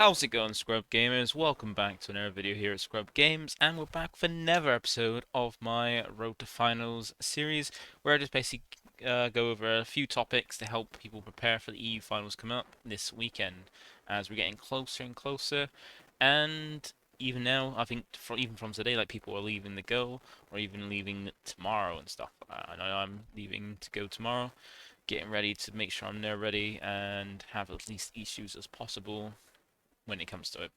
How's it going, Scrub Gamers? Welcome back to another video here at Scrub Games, and we're back for another episode of my Road to Finals series, where I just basically go over a few topics to help people prepare for the EU finals coming up this weekend, as we're getting closer and closer. And even now, I think even from today, like people are leaving to go, or even leaving tomorrow and stuff. I know I'm leaving to go tomorrow, getting ready to make sure I'm there ready and have as least issues as possible when it comes to it.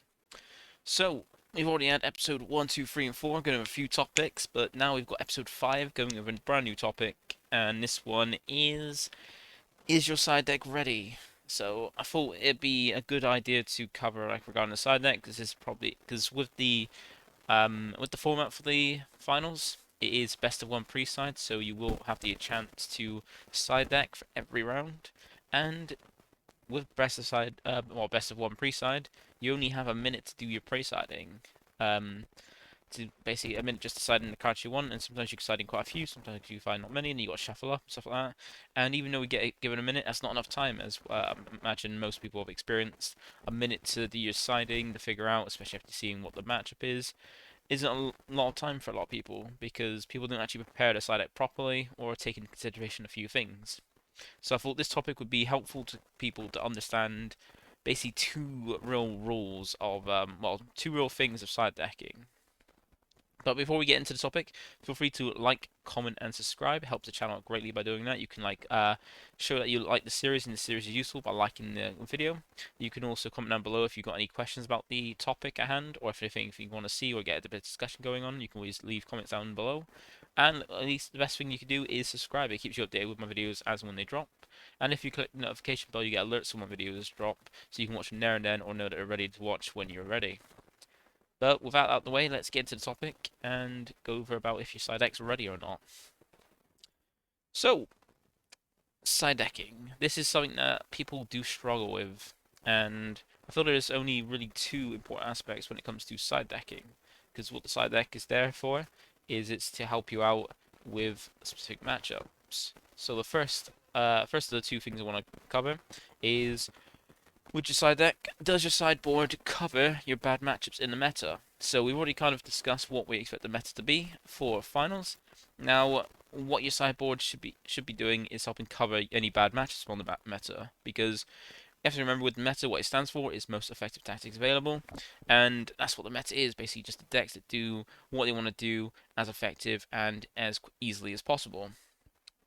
So, we've already had episode 1, 2, 3, and 4 going over a few topics, but now we've got episode 5 going over a brand new topic, and this one is your side deck ready? So, I thought it'd be a good idea to cover like regarding the side deck, because this is probably because with the format for the finals, it is best of one pre-side, so you will have the chance to side deck for every round, and with best of one pre-side, you only have a minute to do your pre-siding. To basically a minute just deciding the cards you want, and sometimes you can decide in quite a few, sometimes you find not many, and you got to shuffle up stuff like that. And even though we get given a minute, that's not enough time, as I imagine most people have experienced. A minute to do your siding to figure out, especially after seeing what the matchup is, isn't a lot of time for a lot of people because people don't actually prepare to side deck properly or take into consideration a few things. So I thought this topic would be helpful to people to understand basically two real rules of, two real things of side decking. But before we get into the topic, feel free to like, comment, and subscribe. It helps the channel out greatly by doing that. You can show that you like the series and the series is useful by liking the video. You can also comment down below if you've got any questions about the topic at hand, or if anything if you want to see or get a bit of discussion going on. You can always leave comments down below. And at least the best thing you can do is subscribe. It keeps you updated with my videos as and when they drop. And if you click the notification bell, you get alerts when my videos drop, so you can watch them there and then, or know that they're ready to watch when you're ready. But with that out of the way, let's get into the topic and go over about if your side deck's ready or not. So, side decking. This is something that people do struggle with, and I feel there's only really two important aspects when it comes to side decking. Because what the side deck is there for is it's to help you out with specific matchups. So the first of the two things I want to cover is with your side deck, does your sideboard cover your bad matchups in the meta? So we've already kind of discussed what we expect the meta to be for finals. Now, what your sideboard should be doing is helping cover any bad matchups on the meta, because you have to remember with meta what it stands for is most effective tactics available, and that's what the meta is, basically just the decks that do what they want to do as effective and as easily as possible.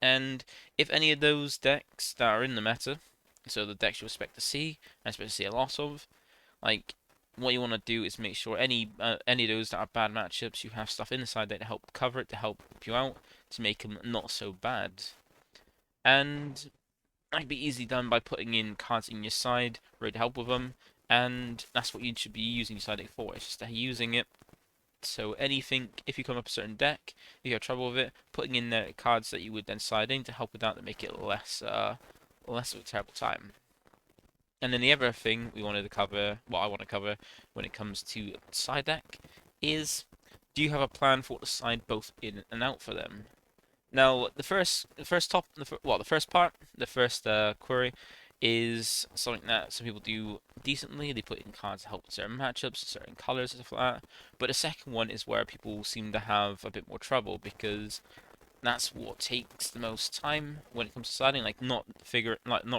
And if any of those decks that are in the meta, so the decks you expect to see, and expect to see a lot of, like what you want to do is make sure any of those that are bad matchups, you have stuff inside there to help cover it, to help you out, to make them not so bad. And that can be easily done by putting in cards in your side, ready to help with them, and that's what you should be using your side deck for. It's just using it. So anything, if you come up a certain deck, if you have trouble with it, putting in the cards that you would then side in to help with that to make it less of a terrible time. And then the other thing we wanted to cover, what I want to cover when it comes to side deck, is do you have a plan for what to side both in and out for them? Now, the first part, the first query is something that some people do decently. They put in cards to help with certain matchups, certain colors, and stuff like that. But the second one is where people seem to have a bit more trouble because that's what takes the most time when it comes to siding, like not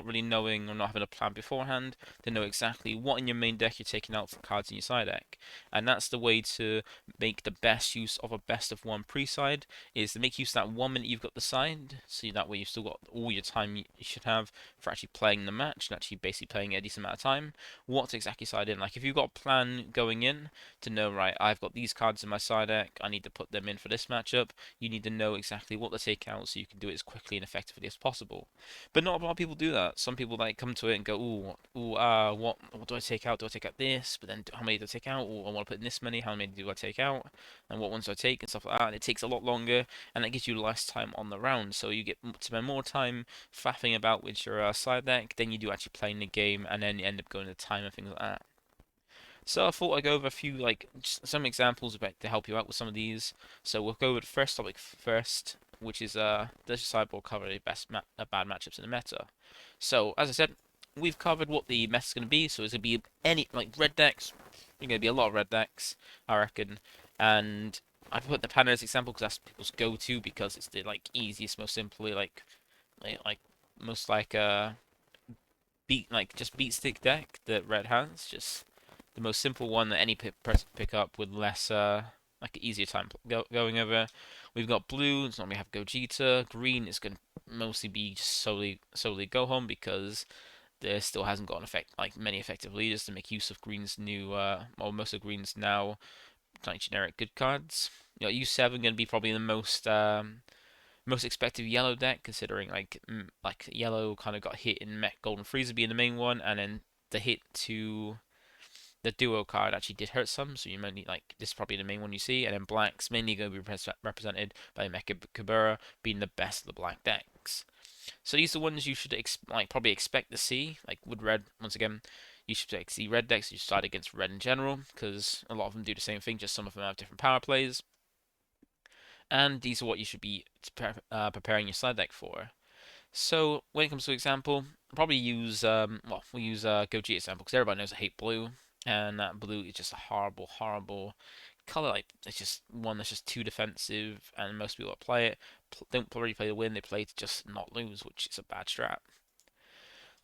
really knowing or not having a plan beforehand to know exactly what in your main deck you're taking out for cards in your side deck. And that's the way to make the best use of a best of one pre-side, is to make use of that 1 minute you've got the side, so that way you've still got all your time you should have for actually playing the match, and actually basically playing a decent amount of time. What to exactly side in, like if you've got a plan going in to know, right, I've got these cards in my side deck, I need to put them in for this matchup, you need to know exactly what to take out so you can do it as quickly and effectively as possible. But not a lot of people do that. Some people like come to it and go, what do I take out? Do I take out this? But then how many do I take out? Or I want to put in this many. How many do I take out? And what ones do I take and stuff like that? And it takes a lot longer, and that gives you less time on the round. So you get to spend more time faffing about with your side deck than you do actually playing the game, and then you end up going to time and things like that. So I thought I'd go over a few, like, just some examples about to help you out with some of these. So we'll go with the first topic first, which is does your sideboard cover the bad matchups in the meta? So as I said, we've covered what the meta's going to be. So it's going to be any like red decks. There's going to be a lot of red decks, I reckon. And I put the Planet as an example because that's people's go-to because it's the like easiest, most simply like most like beat like just beat stick deck that red has. Just the most simple one that any person can pick up with less like an easier time going over. We've got blue. It's not gonna have Gogeta. Green is gonna mostly be just solely go home because there still hasn't got an effect like many effective leaders to make use of Green's new or most of Green's now like generic good cards. You know, U7 gonna be probably the most expected yellow deck, considering like yellow kind of got hit in Mech Golden Freezer being the main one, and then the hit to the duo card actually did hurt some, so you might need like this is probably the main one you see, and then black's mainly going to be represented by Mecha Kabura being the best of the black decks. So these are the ones you should probably expect to see. Like with red, once again, you should see red decks. You side against red in general because a lot of them do the same thing. Just some of them have different power plays, and these are what you should be preparing your side deck for. So when it comes to example, I'll probably use we'll use Gogeta example because everybody knows I hate blue, and that blue is just a horrible color. Like it's just one that's just too defensive, and most people that play it don't really play to win. They play to just not lose, which is a bad strat.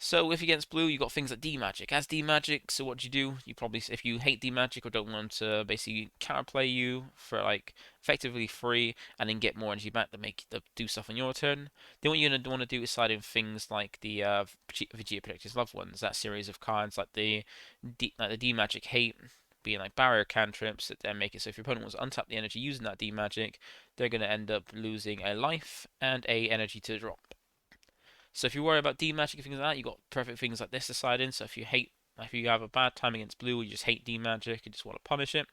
So if you're against blue, you've got things like D-Magic. As D-Magic, so what do? You probably, if you hate D-Magic or don't want to basically counterplay you for like effectively free and then get more energy back to make do stuff on your turn, then what you're gonna want to do is slide in things like the Vegeta Protector's Loved Ones, that series of cards like the D-Magic Hate, being like barrier cantrips that then make it so if your opponent wants to untap the energy using that D-Magic, they're gonna end up losing a life and a energy to drop. So if you worry about D-Magic and things like that, you've got perfect things like this to side in. So if you have a bad time against blue, you just hate D-Magic and just want to punish it,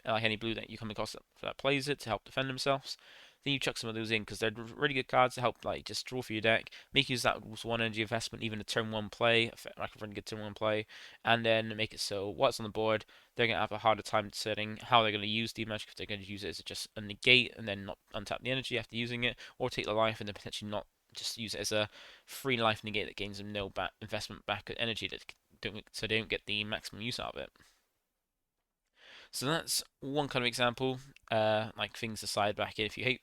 like any blue that you come across that plays it to help defend themselves, then you chuck some of those in because they're really good cards to help like just draw for your deck, make use of that one energy investment, even a turn one play, like a really good turn one play, and then make it so what's on the board, they're gonna have a harder time setting how they're gonna use D-Magic if they're gonna use it as just a negate and then not untap the energy after using it, or take the life and then potentially not just use it as a free life negate that gains them no investment back at energy so they don't get the maximum use out of it. So that's one kind of example, like things to side back in if you hate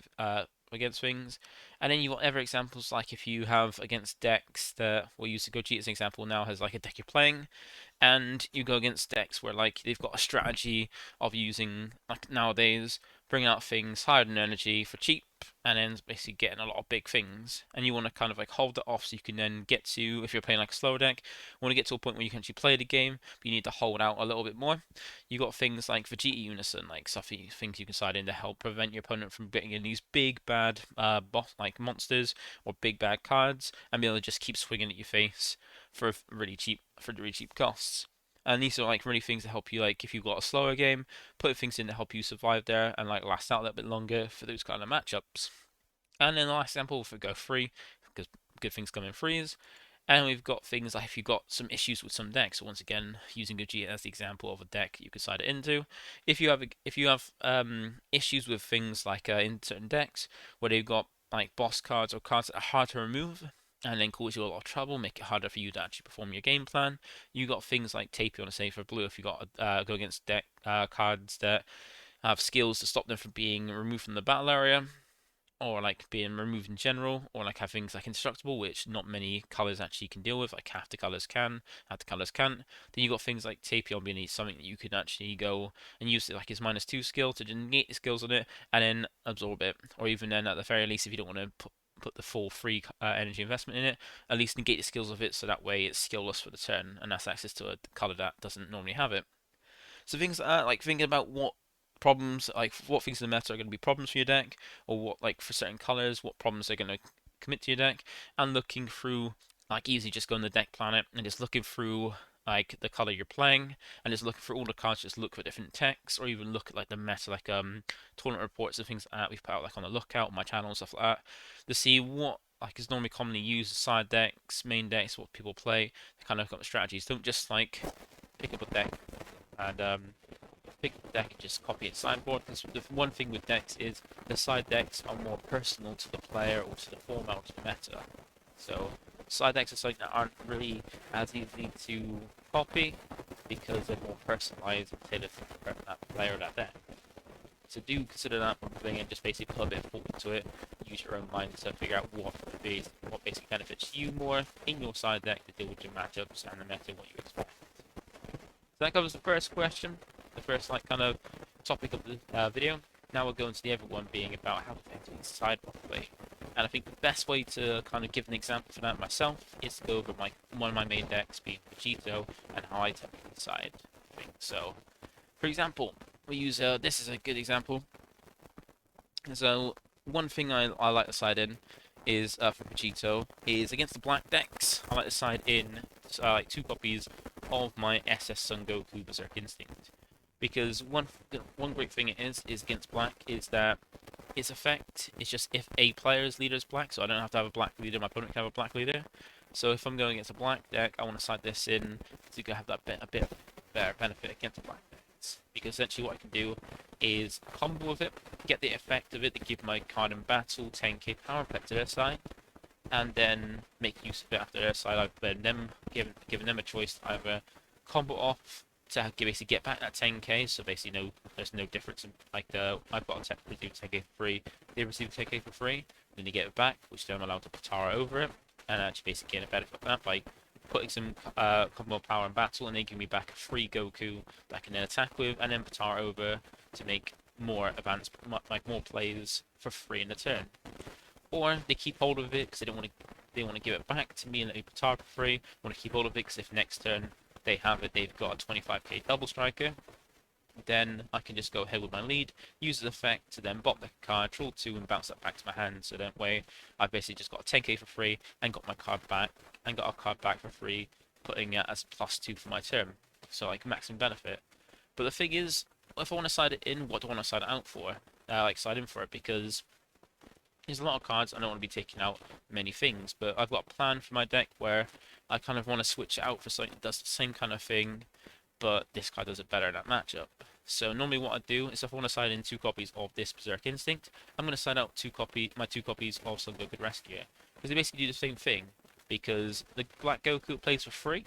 against things. And then you've got other examples like if you have against decks that we'll use Gogeta as an example now has like a deck you're playing, and you go against decks where like they've got a strategy of using like nowadays bringing out things higher than energy for cheap and then basically getting a lot of big things, and you want to kind of like hold it off so you can then get to, if you're playing like a slower deck, you want to get to a point where you can actually play the game but you need to hold out a little bit more. You got things like Vegeta Unison, like stuff things you can side in to help prevent your opponent from getting in these big bad boss like monsters or big bad cards and be able to just keep swinging at your face for really cheap costs. And these are like really things to help you, like if you've got a slower game, put things in to help you survive there and like last out a little bit longer for those kind of matchups. And then the last example, if we go free, because good things come in freeze. And we've got things like if you've got some issues with some decks. So once again, using Gogeta as the example of a deck you could side it into. If you have issues with things like in certain decks where they've got like boss cards or cards that are hard to remove and then cause you a lot of trouble, make it harder for you to actually perform your game plan. You got things like Tapion, say for blue, if you got go against deck cards that have skills to stop them from being removed from the battle area, or like being removed in general, or like have things like indestructible, which not many colors actually can deal with, like half the colors can, half the colors can't. Then you got things like Tapion being something that you can actually go and use it like his -2 skill to negate the skills on it and then absorb it, or even then at the very least if you don't want to put the full free energy investment in it, at least negate the skills of it so that way it's skillless for the turn and that's access to a color that doesn't normally have it. So things like that, like thinking about what problems, like what things in the meta are going to be problems for your deck, or what, like for certain colors, what problems they're going to commit to your deck, and looking through, like easily just going to Deck Planet and just looking through like the color you're playing, and just looking for all the cards, just look for different texts, or even look at like the meta, like tournament reports and things like that we've put out like on the Lookout, on my channel and stuff like that, to see what like is normally commonly used side decks, main decks, what people play. They kind of got the strategies. Don't just like pick up a deck and pick the deck and just copy its sideboard. Because the one thing with decks is the side decks are more personal to the player or to the format or to the meta. So side decks are something that aren't really as easy to copy because they're more personalized and tailored to that player or that deck. So do consider that when playing it, just basically put a bit of thought into it, use your own mind to figure out what basically benefits you more in your side deck to deal with your matchups and the meta what you expect. So that covers the first question, the first like kind of topic of the video. Now we'll go into the other one being about how to actually decide properly. And I think the best way to kind of give an example for that myself is to go over one of my main decks being Vegito and how I typically decide things. So, for example, we use this is a good example. So one thing I like to side in is for Vegito is against the black decks. I like to side in like 2 copies of my SS Son Goku Berserk Instinct, because one great thing it is against black is that its effect is just if a player's leader is black, so I don't have to have a black leader, my opponent can have a black leader. So if I'm going against a black deck, I want to side this in to have that a bit better benefit against black decks, because essentially what I can do is combo with it, get the effect of it to give my card in battle 10k power effect to their side, and then make use of it after their side. I've given them a choice to either combo off to basically get back that 10k, so basically there's no difference in, like, I've got to receive 10k for free, they receive 10k for free, then they get it back, which then I'm allowed to Patara over it, and actually basically gain a benefit of that by putting some combo power in battle, and they give me back a free Goku that I can then attack with, and then Patara over to make more advanced, like more plays for free in the turn. Or they keep hold of it because they want to give it back to me and let me Patara for free. Want to keep hold of it because if next turn they have it, they've got a 25k double striker. Then I can just go ahead with my lead, use the effect to then bop the card, draw 2 and bounce that back to my hand, so that way I've basically just got a 10k for free and got my card back, and got a card back for free, putting it as +2 for my turn, so like maximum benefit. But the thing is, if I want to side it in, what do I want to side it out for? Like side in for it, because there's a lot of cards I don't want to be taking out many things, but I've got a plan for my deck where I kind of want to switch it out for something that does the same kind of thing, but this card does it better in that matchup. So normally what I do is if I want to side in 2 copies of this Berserk Instinct, I'm going to side out my 2 copies of Son Goku Rescue, because they basically do the same thing, because the Black Goku plays for free,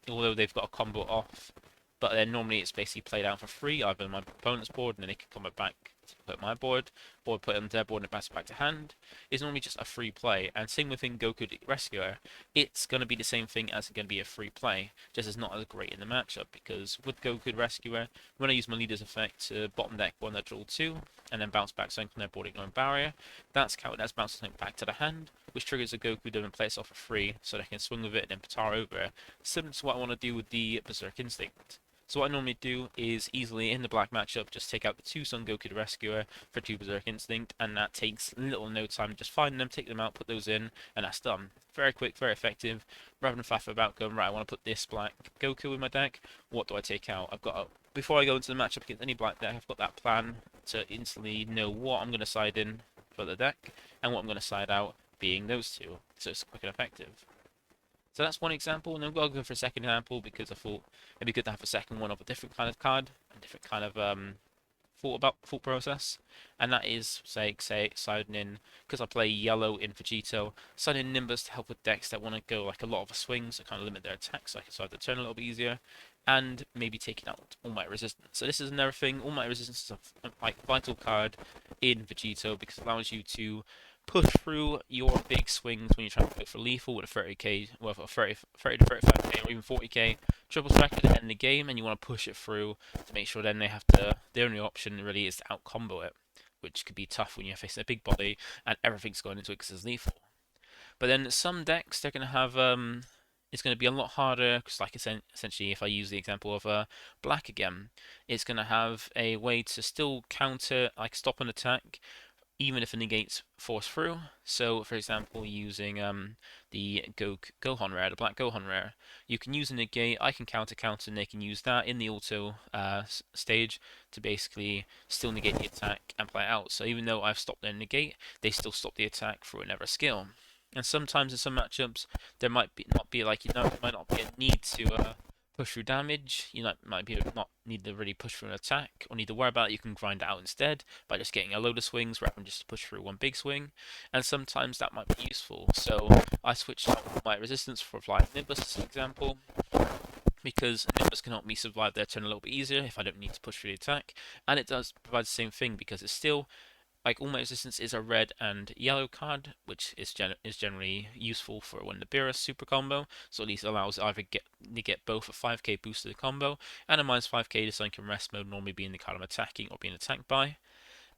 although they've got a combo off, but then normally it's basically played out for free, either on my opponent's board and then they can come back to put my board, or put it on their board and it passes back to hand. It's normally just a free play, and same within Goku the Rescuer, it's going to be the same thing as it's going to be a free play, just as not as great in the matchup, because with Goku the Rescuer, when I use my leader's effect to bottom deck one that draw 2, and then bounce back something from their board ignoring barrier, that's counted as bouncing something back to the hand, which triggers a Goku to then play itself for free, so they can swing with it and then Patara over, similar to what I want to do with the Berserk Instinct. So what I normally do is easily in the black matchup just take out the 2 Son Goku the Rescuer for 2 Berserk Instinct, and that takes little no time. Just find them, take them out, put those in, and that's done. Very quick, very effective. Rather than faff about going, right, I want to put this black Goku in my deck, what do I take out? Before I go into the matchup against any black deck, I've got that plan to instantly know what I'm going to side in for the deck, and what I'm going to side out being those 2. So it's quick and effective. So that's one example, and then we'll go for a second example because I thought it'd be good to have a second one of a different kind of card, a different kind of thought process, and that is say siding in, because I play yellow in Vegito, siding in Nimbus to help with decks that want to go like a lot of a swing, so kind of limit their attacks, so I can side the turn a little bit easier, and maybe taking out All Might Resistance. So this is another thing. All Might Resistance is a like vital card in Vegito because it allows you to push through your big swings when you're trying to go for lethal with a 30k, well, a 30 to 35k or even 40k triple strike at the end of the game, and you want to push it through to make sure then their only option really is to out combo it, which could be tough when you're facing a big body and everything's going into it because it's lethal. But then some decks, they're going to have it's going to be a lot harder because, like, essentially, if I use the example of black again, it's going to have a way to still counter, like stop an attack, even if it negates force through. So, for example, using the Gohan rare, the black Gohan rare, you can use a negate, I can counter, and they can use that in the auto stage to basically still negate the attack and play it out. So even though I've stopped their negate, they still stop the attack through another skill. And sometimes in some matchups, there might not be like, there might not be a need to push through damage. You might be not need to really push through an attack or need to worry about it. You can grind it out instead by just getting a load of swings rather than just push through one big swing. And sometimes that might be useful. So I switched out my resistance for Flying Nimbus as an example, because Nimbus can help me survive their turn a little bit easier if I don't need to push through the attack. And it does provide the same thing because it's still like all my resistance is a red and yellow card, which is generally useful for when the Beerus super combo. So at least allows either get both a 5k boost to the combo and a minus 5k to Sunk in Rest mode, normally being the card I'm attacking or being attacked by.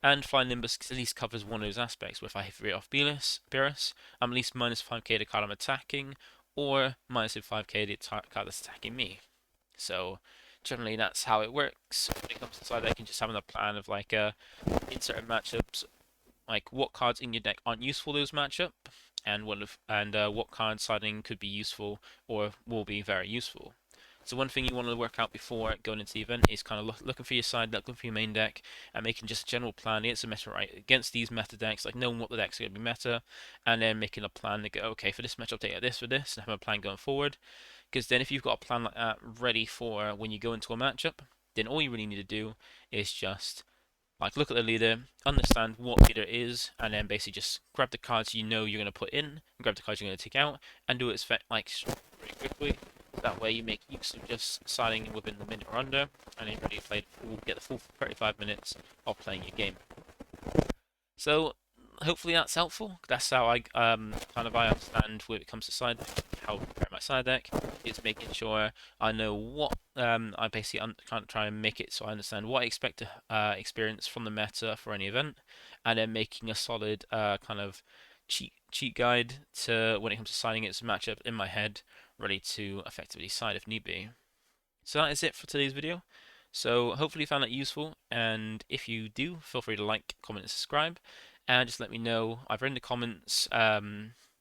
And Flying Nimbus at least covers one of those aspects, where if I hit it off Beerus, I'm at least minus 5k the card I'm attacking, or minus 5k the card that's attacking me. So generally that's how it works. When it comes to side deck, just having a plan of like in certain matchups, like what cards in your deck aren't useful those matchup, and what card siding could be useful or will be very useful. So one thing you want to work out before going into the event is kind of looking for your side deck, looking for your main deck, and making just a general plan against the meta, right? Against these meta decks, like knowing what the decks are going to be meta, and then making a plan to go, okay, for this match I'll take this for this, and have a plan going forward. Because then if you've got a plan like that ready for when you go into a matchup, then all you really need to do is just like look at the leader, understand what leader is, and then basically just grab the cards you know you're going to put in, and grab the cards you're going to take out, and do it like pretty quickly. That way you make use of just siding within the minute or under, and then really get the full 35 minutes of playing your game. So hopefully that's helpful. That's how I I understand when it comes to side deck, how to prepare my side deck. Is making sure I know what I basically kind of try and make it so I understand what I expect to experience from the meta for any event, and then making a solid kind of cheat guide to when it comes to siding its matchup in my head, ready to effectively side if need be. So that is it for today's video. So hopefully you found that useful, and if you do, feel free to like, comment, and subscribe, and just let me know either in the comments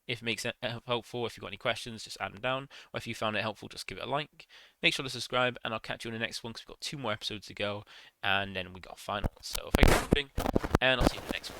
if it makes it helpful. If you've got any questions, just add them down, or if you found it helpful, just give it a like. Make sure to subscribe, and I'll catch you in the next one because we've got 2 more episodes to go, and then we got a final. So thank you for watching, and I'll see you in the next one.